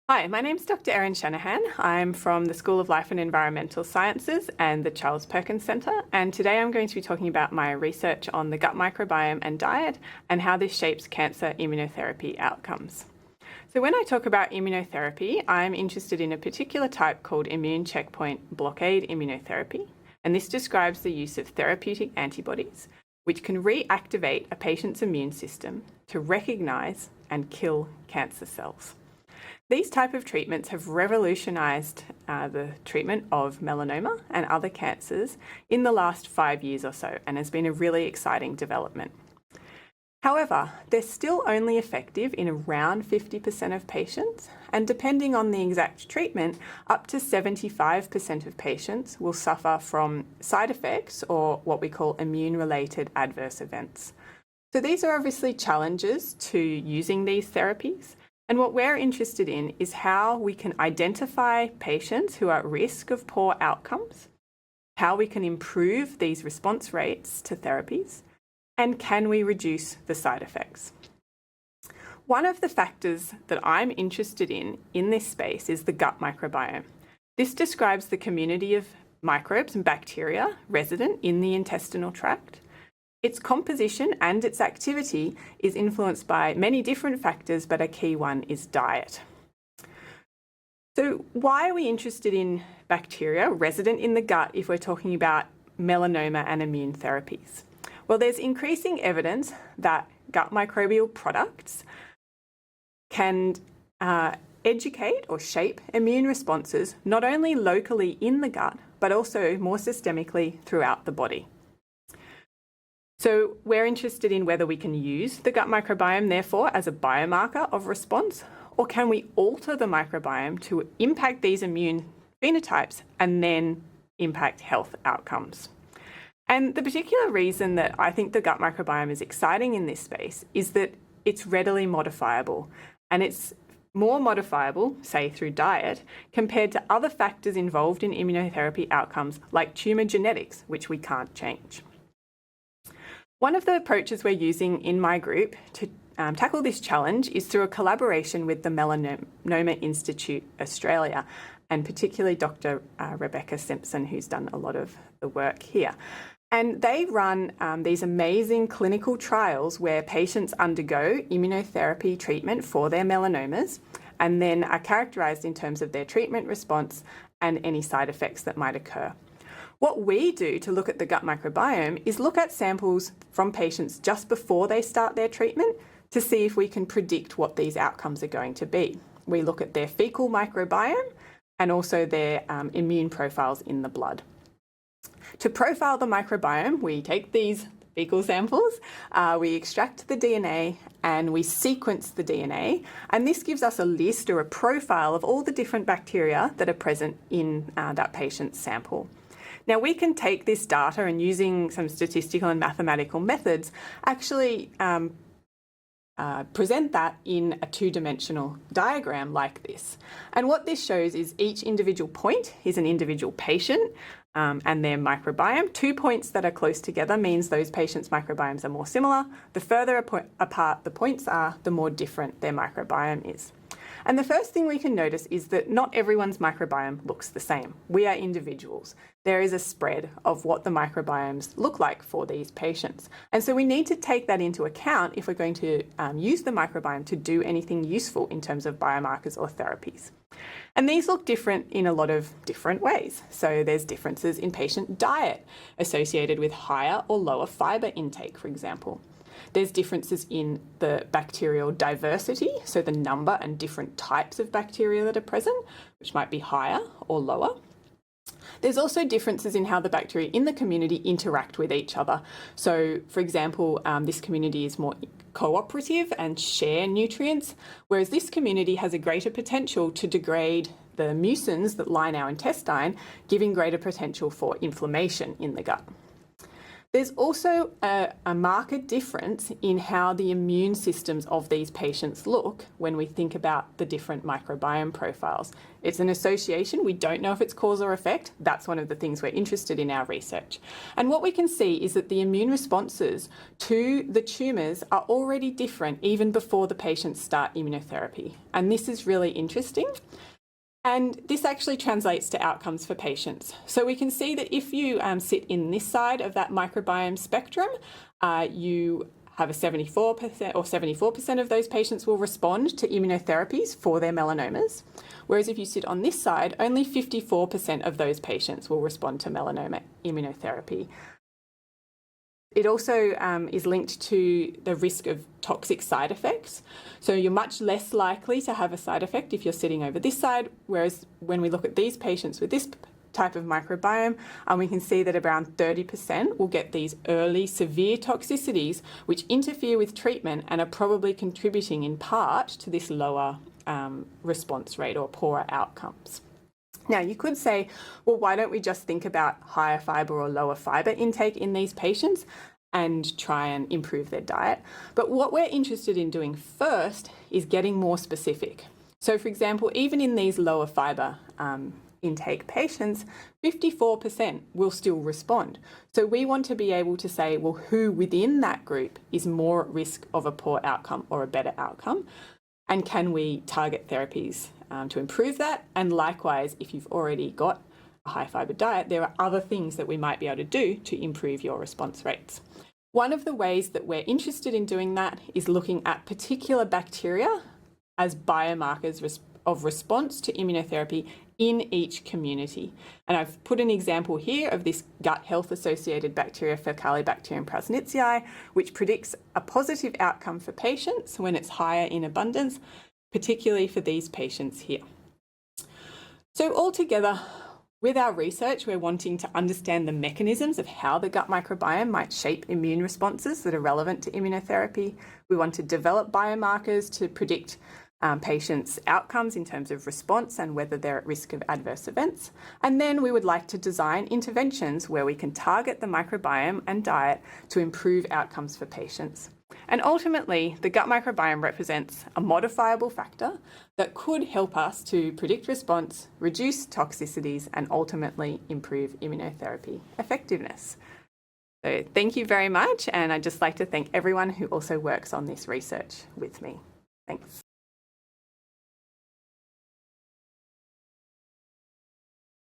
Hi, my name's Dr Erin Shanahan. I'm from the School of Life and Environmental Sciences and the Charles Perkins Centre, and today I'm going to be talking about my research on the gut microbiome and diet and how this shapes cancer immunotherapy outcomes. So when I talk about immunotherapy, I'm interested in a particular type called immune checkpoint blockade immunotherapy, and this describes the use of therapeutic antibodies which can reactivate a patient's immune system to recognise and kill cancer cells. These type of treatments have revolutionised the treatment of melanoma and other cancers in the last 5 years or so, and has been a really exciting development. However, they're still only effective in around 50% of patients, and depending on the exact treatment, up to 75% of patients will suffer from side effects or what we call immune-related adverse events. So these are obviously challenges to using these therapies. And what we're interested in is how we can identify patients who are at risk of poor outcomes, how we can improve these response rates to therapies, and can we reduce the side effects. One of the factors that I'm interested in this space is the gut microbiome. This describes the community of microbes and bacteria resident in the intestinal tract. Its composition and its activity is influenced by many different factors, but a key one is diet. So why are we interested in bacteria resident in the gut if we're talking about melanoma and immune therapies? Well, there's increasing evidence that gut microbial products can educate or shape immune responses not only locally in the gut, but also more systemically throughout the body. So we're interested in whether we can use the gut microbiome, therefore, as a biomarker of response, or can we alter the microbiome to impact these immune phenotypes and then impact health outcomes. And the particular reason that I think the gut microbiome is exciting in this space is that it's readily modifiable, and it's more modifiable, say through diet, compared to other factors involved in immunotherapy outcomes like tumour genetics, which we can't change. One of the approaches we're using in my group to tackle this challenge is through a collaboration with the Melanoma Institute Australia, and particularly Dr Rebecca Simpson, who's done a lot of the work here. And they run these amazing clinical trials where patients undergo immunotherapy treatment for their melanomas and then are characterised in terms of their treatment response and any side effects that might occur. What we do to look at the gut microbiome is look at samples from patients just before they start their treatment to see if we can predict what these outcomes are going to be. We look at their fecal microbiome and also their immune profiles in the blood. To profile the microbiome, we take these fecal samples, we extract the DNA and we sequence the DNA, and this gives us a list or a profile of all the different bacteria that are present in that patient's sample. Now, we can take this data and using some statistical and mathematical methods actually present that in a two-dimensional diagram like this. And what this shows is each individual point is an individual patient and their microbiome. 2 points that are close together means those patients' microbiomes are more similar. The further apart the points are, the more different their microbiome is. And the first thing we can notice is that not everyone's microbiome looks the same. We are individuals. There is a spread of what the microbiomes look like for these patients. And so we need to take that into account if we're going to use the microbiome to do anything useful in terms of biomarkers or therapies. And these look different in a lot of different ways. So there's differences in patient diet associated with higher or lower fibre intake, for example. There's differences in the bacterial diversity, so the number and different types of bacteria that are present, which might be higher or lower. There's also differences in how the bacteria in the community interact with each other. So, for example, this community is more cooperative and share nutrients, whereas this community has a greater potential to degrade the mucins that line our intestine, giving greater potential for inflammation in the gut. There's also a marked difference in how the immune systems of these patients look when we think about the different microbiome profiles. It's an association. We don't know if it's cause or effect. That's one of the things we're interested in our research. And what we can see is that the immune responses to the tumours are already different even before the patients start immunotherapy. And this is really interesting. And this actually translates to outcomes for patients. So we can see that if you sit in this side of that microbiome spectrum, you have a 74% or 74% of those patients will respond to immunotherapies for their melanomas. Whereas if you sit on this side, only 54% of those patients will respond to melanoma immunotherapy. It also is linked to the risk of toxic side effects. So you're much less likely to have a side effect if you're sitting over this side, whereas when we look at these patients with this type of microbiome, we can see that around 30% will get these early severe toxicities which interfere with treatment and are probably contributing in part to this lower response rate or poorer outcomes. Now, you could say, well, why don't we just think about higher fibre or lower fibre intake in these patients and try and improve their diet? But what we're interested in doing first is getting more specific. So, for example, even in these lower fibre intake patients, 54% will still respond. So we want to be able to say, well, who within that group is more at risk of a poor outcome or a better outcome? And can we target therapies to improve that? And likewise, if you've already got a high fibre diet, there are other things that we might be able to do to improve your response rates. One of the ways that we're interested in doing that is looking at particular bacteria as biomarkers of response to immunotherapy in each community. And I've put an example here of this gut health associated bacteria, Faecalibacterium prausnitzii, which predicts a positive outcome for patients when it's higher in abundance, particularly for these patients here. So altogether, with our research, we're wanting to understand the mechanisms of how the gut microbiome might shape immune responses that are relevant to immunotherapy. We want to develop biomarkers to predict patients' outcomes in terms of response and whether they're at risk of adverse events. And then we would like to design interventions where we can target the microbiome and diet to improve outcomes for patients. And ultimately, the gut microbiome represents a modifiable factor that could help us to predict response, reduce toxicities, and ultimately improve immunotherapy effectiveness. So thank you very much, and I'd just like to thank everyone who also works on this research with me. Thanks.